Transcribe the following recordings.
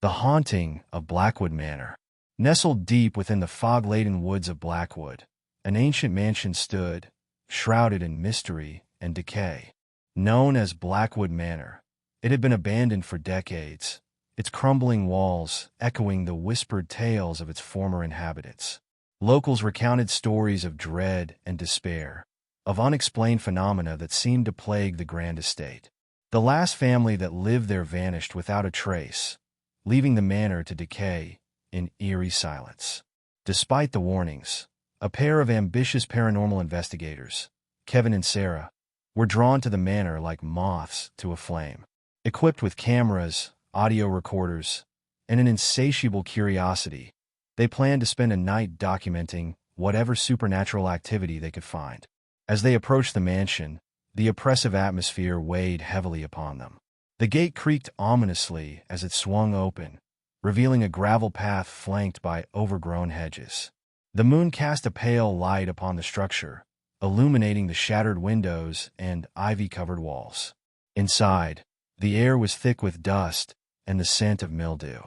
The Haunting of Blackwood Manor. Nestled deep within the fog-laden woods of Blackwood, an ancient mansion stood, shrouded in mystery and decay. Known as Blackwood Manor, it had been abandoned for decades, its crumbling walls echoing the whispered tales of its former inhabitants. Locals recounted stories of dread and despair, of unexplained phenomena that seemed to plague the grand estate. The last family that lived there vanished without a trace, leaving the manor to decay in eerie silence. Despite the warnings, a pair of ambitious paranormal investigators, Kevin and Sarah, were drawn to the manor like moths to a flame. Equipped with cameras, audio recorders, and an insatiable curiosity, they planned to spend a night documenting whatever supernatural activity they could find. As they approached the mansion, the oppressive atmosphere weighed heavily upon them. The gate creaked ominously as it swung open, revealing a gravel path flanked by overgrown hedges. The moon cast a pale light upon the structure, illuminating the shattered windows and ivy-covered walls. Inside, the air was thick with dust and the scent of mildew.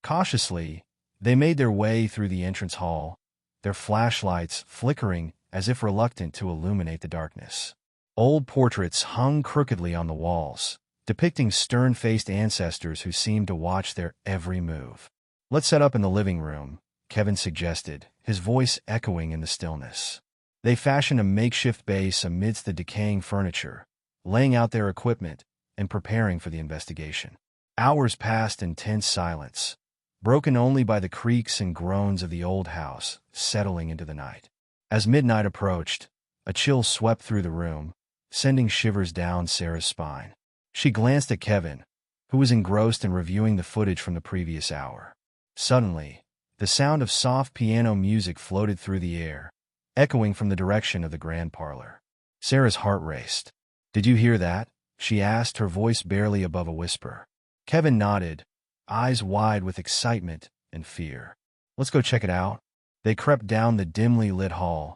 Cautiously, they made their way through the entrance hall, their flashlights flickering as if reluctant to illuminate the darkness. Old portraits hung crookedly on the walls, depicting stern-faced ancestors who seemed to watch their every move. "Let's set up in the living room," Kevin suggested, his voice echoing in the stillness. They fashioned a makeshift base amidst the decaying furniture, laying out their equipment and preparing for the investigation. Hours passed in tense silence, broken only by the creaks and groans of the old house settling into the night. As midnight approached, a chill swept through the room, sending shivers down Sarah's spine. She glanced at Kevin, who was engrossed in reviewing the footage from the previous hour. Suddenly, the sound of soft piano music floated through the air, echoing from the direction of the grand parlor. Sarah's heart raced. "Did you hear that?" she asked, her voice barely above a whisper. Kevin nodded, eyes wide with excitement and fear. "Let's go check it out." They crept down the dimly lit hall,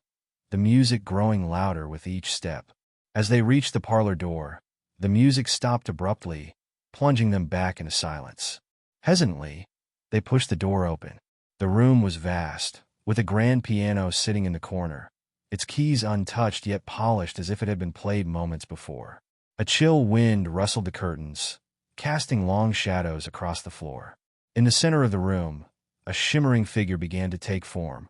the music growing louder with each step. As they reached the parlor door, the music stopped abruptly, plunging them back into silence. Hesitantly, they pushed the door open. The room was vast, with a grand piano sitting in the corner, its keys untouched yet polished as if it had been played moments before. A chill wind rustled the curtains, casting long shadows across the floor. In the center of the room, a shimmering figure began to take form,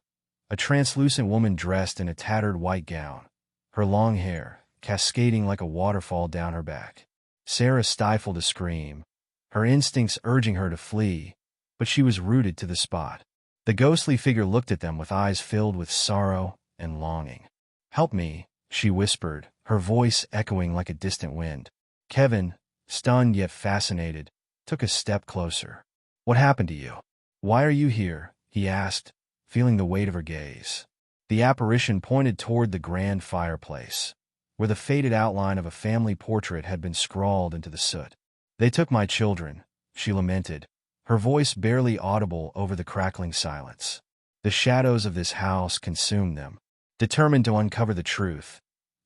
a translucent woman dressed in a tattered white gown, her long hair cascading like a waterfall down her back. Sarah stifled a scream, her instincts urging her to flee, but she was rooted to the spot. The ghostly figure looked at them with eyes filled with sorrow and longing. "Help me," she whispered, her voice echoing like a distant wind. Kevin, stunned yet fascinated, took a step closer. "What happened to you? Why are you here?" he asked, feeling the weight of her gaze. The apparition pointed toward the grand fireplace, where the faded outline of a family portrait had been scrawled into the soot. "They took my children," she lamented, her voice barely audible over the crackling silence. "The shadows of this house consumed them." Determined to uncover the truth,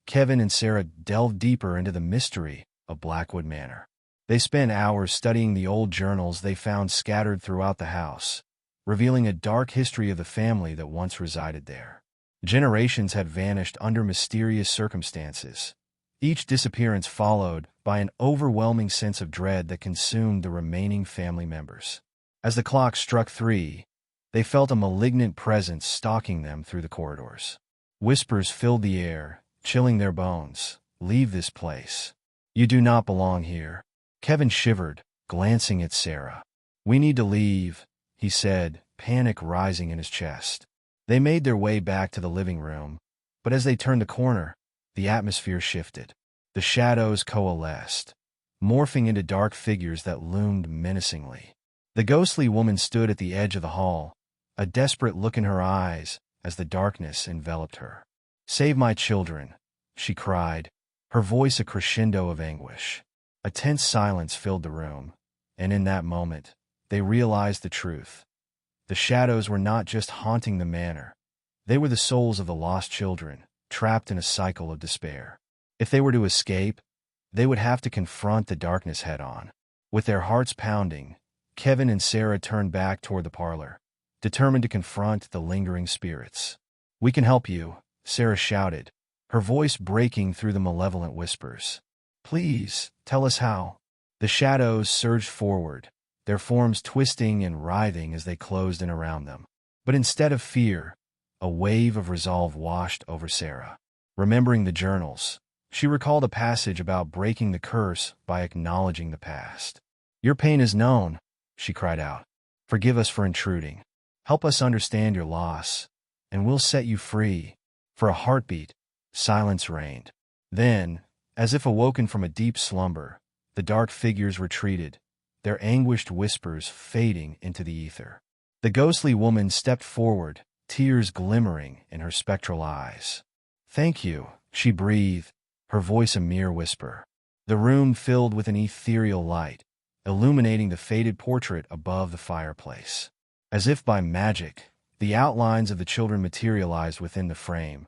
Kevin and Sarah delved deeper into the mystery of Blackwood Manor. They spent hours studying the old journals they found scattered throughout the house, revealing a dark history of the family that once resided there. Generations had vanished under mysterious circumstances, each disappearance followed by an overwhelming sense of dread that consumed the remaining family members. As the clock struck 3, they felt a malignant presence stalking them through the corridors. Whispers filled the air, chilling their bones. "Leave this place. You do not belong here." Kevin shivered, glancing at Sarah. "We need to leave," he said, panic rising in his chest. They made their way back to the living room, but as they turned the corner, the atmosphere shifted. The shadows coalesced, morphing into dark figures that loomed menacingly. The ghostly woman stood at the edge of the hall, a desperate look in her eyes as the darkness enveloped her. "Save my children," she cried, her voice a crescendo of anguish. A tense silence filled the room, and in that moment, they realized the truth. The shadows were not just haunting the manor. They were the souls of the lost children, trapped in a cycle of despair. If they were to escape, they would have to confront the darkness head-on. With their hearts pounding, Kevin and Sarah turned back toward the parlor, determined to confront the lingering spirits. "We can help you," Sarah shouted, her voice breaking through the malevolent whispers. "Please, tell us how." The shadows surged forward, their forms twisting and writhing as they closed in around them. But instead of fear, a wave of resolve washed over Sarah. Remembering the journals, she recalled a passage about breaking the curse by acknowledging the past. "Your pain is known," she cried out. "Forgive us for intruding. Help us understand your loss, and we'll set you free." For a heartbeat, silence reigned. Then, as if awoken from a deep slumber, the dark figures retreated, their anguished whispers fading into the ether. The ghostly woman stepped forward, tears glimmering in her spectral eyes. "Thank you," she breathed, her voice a mere whisper. The room filled with an ethereal light, illuminating the faded portrait above the fireplace. As if by magic, the outlines of the children materialized within the frame,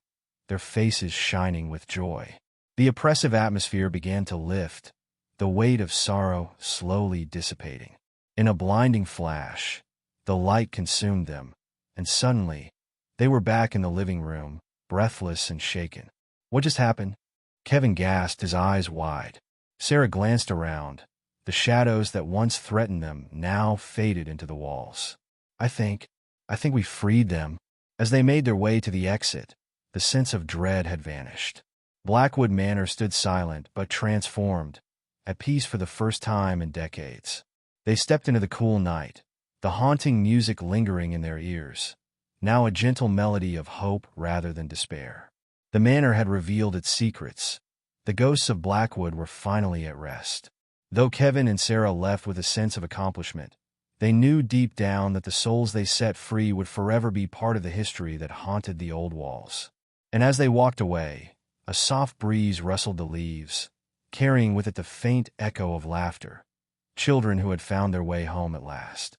their faces shining with joy. The oppressive atmosphere began to lift, the weight of sorrow slowly dissipating. In a blinding flash, the light consumed them, and suddenly, they were back in the living room, breathless and shaken. "What just happened?" Kevin gasped, his eyes wide. Sarah glanced around. The shadows that once threatened them now faded into the walls. I think we freed them." As they made their way to the exit, the sense of dread had vanished. Blackwood Manor stood silent but transformed, at peace for the first time in decades. They stepped into the cool night, the haunting music lingering in their ears, now a gentle melody of hope rather than despair. The manor had revealed its secrets. The ghosts of Blackwood were finally at rest. Though Kevin and Sarah left with a sense of accomplishment, they knew deep down that the souls they set free would forever be part of the history that haunted the old walls. And as they walked away, a soft breeze rustled the leaves, carrying with it the faint echo of laughter, children who had found their way home at last.